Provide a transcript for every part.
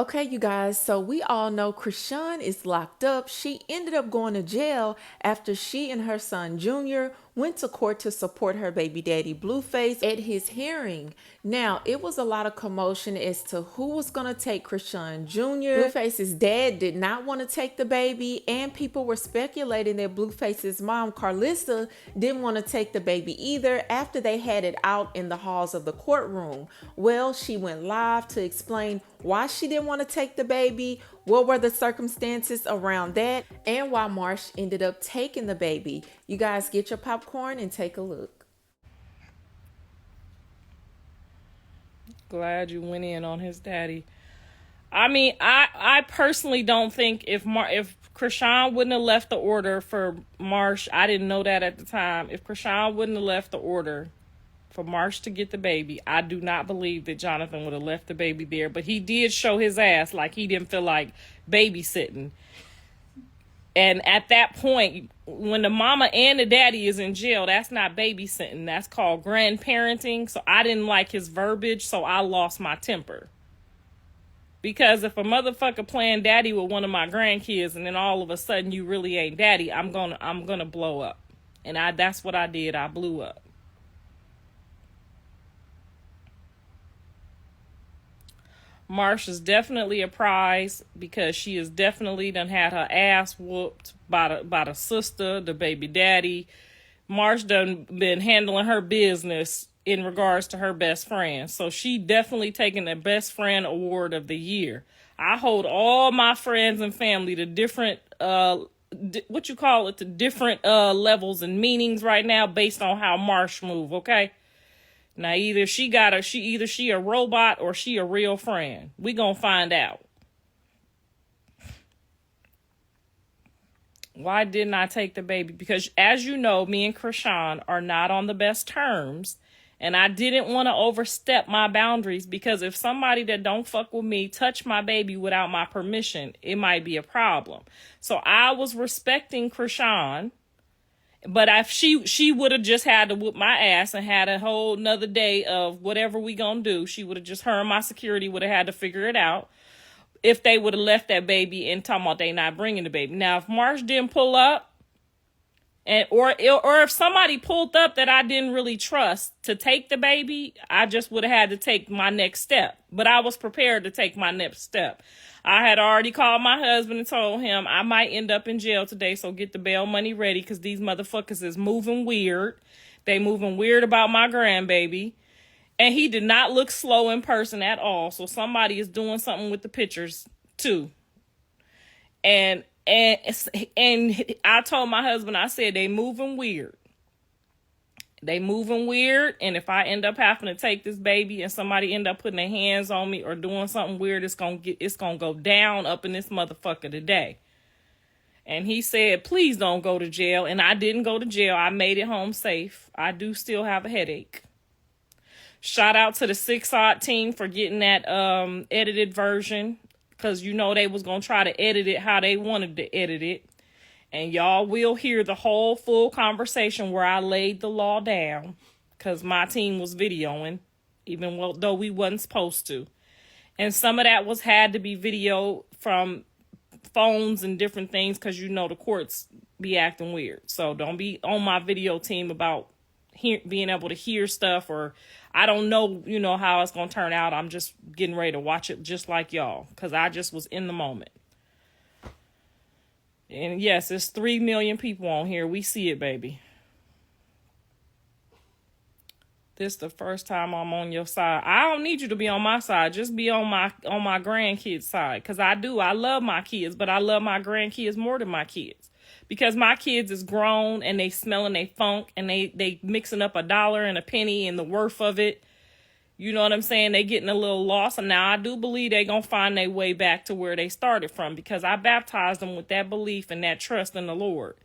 Okay, you guys, so we all know Chrisean is locked up. She ended up going to jail after she and her son Junior went to court to support her baby daddy Blueface at his hearing. Now, it was a lot of commotion as to who was going to take Chrisean Jr. Blueface's dad did not want to take the baby, and people were speculating that Blueface's mom, Carlissa, didn't want to take the baby either after they had it out in the halls of the courtroom. Well, she went live to explain why she didn't want to take the baby, what were the circumstances around that, and why Marsh ended up taking the baby. You guys get your popcorn and take a look. Glad you went in on his daddy. I mean, I personally don't think if Chrisean wouldn't have left the order for Marsh, I didn't know that at the time. If Chrisean wouldn't have left the order for Marsh to get the baby, I do not believe that Jonathan would have left the baby there. But he did show his ass like he didn't feel like babysitting. And at that point, when the mama and the daddy is in jail, that's not babysitting. That's called grandparenting. So I didn't like his verbiage, so I lost my temper. Because if a motherfucker playing daddy with one of my grandkids and then all of a sudden you really ain't daddy, I'm gonna blow up. And that's what I did. I blew up. Marsh is definitely a prize because she has definitely done had her ass whooped by the sister, the baby daddy. Marsh done been handling her business in regards to her best friend. So she definitely taking the best friend award of the year. I hold all my friends and family to different, to different levels and meanings right now based on how Marsh move, okay? Now, either she a robot or she a real friend. We gonna find out. Why didn't I take the baby? Because as you know, me and Chrisean are not on the best terms. And I didn't want to overstep my boundaries because if somebody that don't fuck with me touch my baby without my permission, it might be a problem. So I was respecting Chrisean. But if she would have just had to whoop my ass and had a whole nother day of whatever we gonna do, she would have just, her and my security would have had to figure it out if they would have left that baby and talking about they not bringing the baby. Now, if Marsh didn't pull up, or if somebody pulled up that I didn't really trust to take the baby, I just would have had to take my next step. But I was prepared to take my next step. I had already called my husband and told him I might end up in jail today, so get the bail money ready because these motherfuckers is moving weird. They moving weird about my grandbaby. And he did not look slow in person at all, so somebody is doing something with the pictures too. And I told my husband, I said, they moving weird. They moving weird. And if I end up having to take this baby and somebody end up putting their hands on me or doing something weird, it's going to go down up in this motherfucker today. And he said, please don't go to jail. And I didn't go to jail. I made it home safe. I do still have a headache. Shout out to the 6-Odd team for getting that edited version. Because you know they was going to try to edit it how they wanted to edit it. And y'all will hear the whole full conversation where I laid the law down. Because my team was videoing. Even though we wasn't supposed to. And some of that had to be video from phones and different things. Because you know the courts be acting weird. So don't be on my video team about being able to hear stuff. Or I don't know, how it's going to turn out. I'm just getting ready to watch it just like y'all. Because I just was in the moment. And yes, there's 3 million people on here. We see it, baby. This the first time I'm on your side. I don't need you to be on my side. Just be on my grandkids' side. Because I love my kids. But I love my grandkids more than my kids. Because my kids is grown and they smelling they funk. And they mixing up $1 and a penny and the worth of it. You know what I'm saying? They getting a little lost. And now I do believe they going to find their way back to where they started from. Because I baptized them with that belief and that trust in the Lord.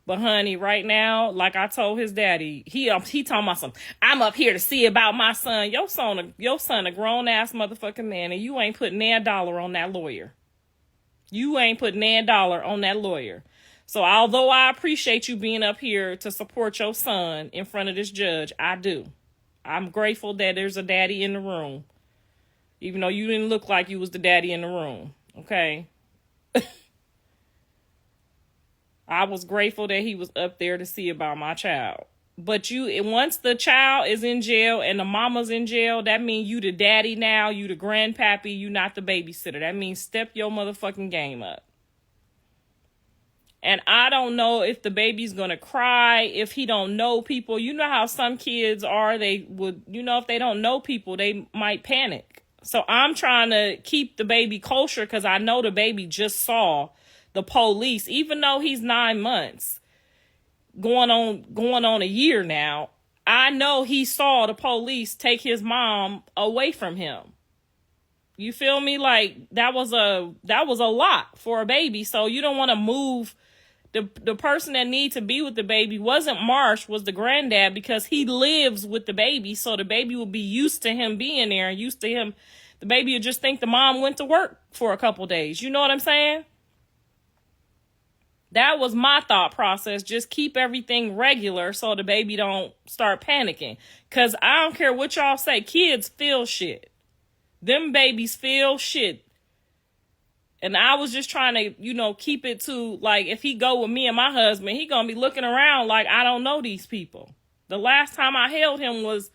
But honey, right now, like I told his daddy, he talking about something. I'm up here to see about my son. Your son a grown ass motherfucking man. And you ain't putting a dollar on that lawyer. You ain't putting a dollar on that lawyer. So although I appreciate you being up here to support your son in front of this judge, I do. I'm grateful that there's a daddy in the room. Even though you didn't look like you was the daddy in the room. Okay. I was grateful that he was up there to see about my child. But once the child is in jail and the mama's in jail, that means you the daddy now, you the grandpappy, you not the babysitter. That means step your motherfucking game up. And I don't know if the baby's going to cry, if he don't know people. You know how some kids are, they would, if they don't know people, they might panic. So I'm trying to keep the baby kosher because I know the baby just saw the police, even though he's 9 months, going on a year now. I know he saw the police take his mom away from him. You feel me? Like that was a lot for a baby. So you don't want to move. The person that needs to be with the baby wasn't Marsh, was the granddad, because he lives with the baby. So the baby will be used to him being there, and used to him. The baby would just think the mom went to work for a couple days. You know what I'm saying? That was my thought process. Just keep everything regular so the baby don't start panicking. Because I don't care what y'all say. Kids feel shit. Them babies feel shit. And I was just trying to, keep it to, like, if he go with me and my husband, he going to be looking around like, I don't know these people. The last time I held him was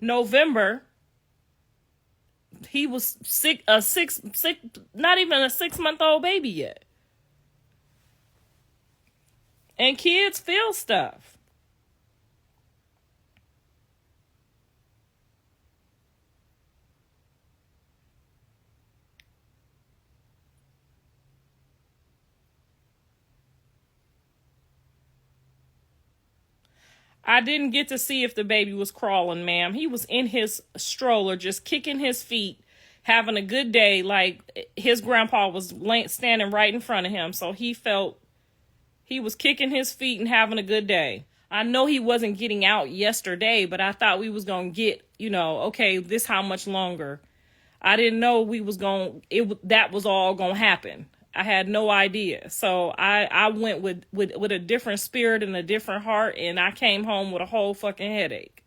November. He was not even a 6-month-old baby yet. And kids feel stuff. I didn't get to see if the baby was crawling, ma'am. He was in his stroller, just kicking his feet, having a good day. Like his grandpa was standing right in front of him. So he felt he was kicking his feet and having a good day. I know he wasn't getting out yesterday, but I thought we was going to get, okay, this how much longer. I didn't know that was all going to happen. I had no idea. So I went with a different spirit and a different heart, and I came home with a whole fucking headache.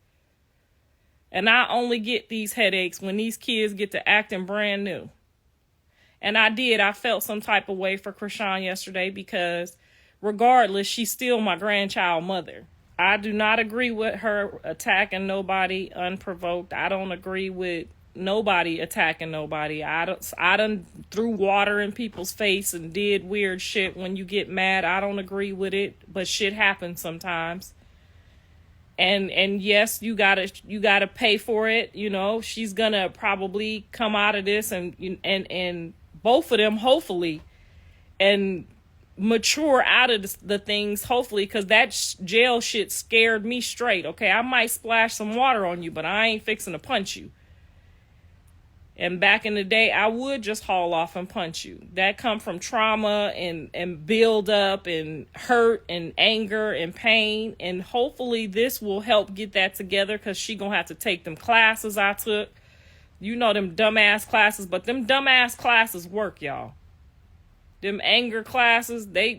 And I only get these headaches when these kids get to acting brand new. And I felt some type of way for Chrisean yesterday because regardless, she's still my grandchild mother. I do not agree with her attacking nobody unprovoked. I don't agree with nobody attacking nobody. I done threw water in people's face and did weird shit. When you get mad, I don't agree with it, but shit happens sometimes. And yes, you gotta pay for it. She's gonna probably come out of this and both of them hopefully and mature out of the things hopefully, because that jail shit scared me straight. Okay, I might splash some water on you, but I ain't fixing to punch you. And back in the day, I would just haul off and punch you. That come from trauma and build up and hurt and anger and pain. And hopefully this will help get that together, because she gonna have to take them classes I took. Them dumbass classes, but them dumbass classes work, y'all. Them anger classes, they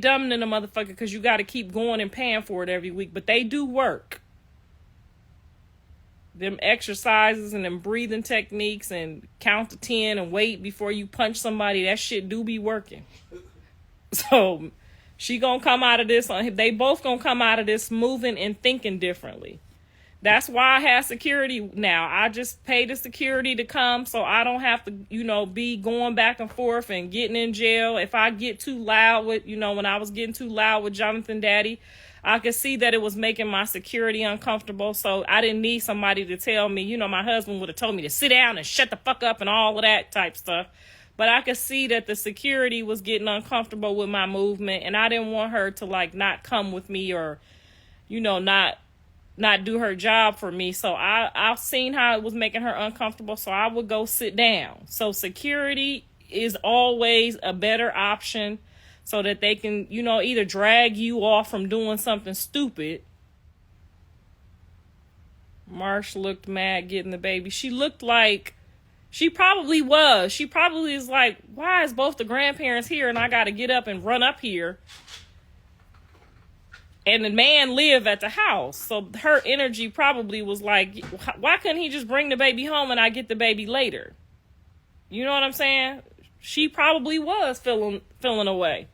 dumb in the motherfucker, because you got to keep going and paying for it every week. But they do work. Them exercises and them breathing techniques and count to 10 and wait before you punch somebody, that shit do be working. So she gonna come out of this, they both gonna come out of this moving and thinking differently. That's why I have security now. I just pay the security to come so I don't have to, be going back and forth and getting in jail. If I get too loud with, when I was getting too loud with Jonathan Daddy, I could see that it was making my security uncomfortable. So I didn't need somebody to tell me, my husband would have told me to sit down and shut the fuck up and all of that type stuff. But I could see that the security was getting uncomfortable with my movement, and I didn't want her to not come with me or, not do her job for me. So I've seen how it was making her uncomfortable. So I would go sit down. So security is always a better option, so that they can, either drag you off from doing something stupid. Marsh looked mad getting the baby. She looked like she probably was. She probably is like, why is both the grandparents here and I got to get up and run up here And the man lived at the house. So her energy probably was like, why couldn't he just bring the baby home and I get the baby later? You know what I'm saying? She probably was feeling away.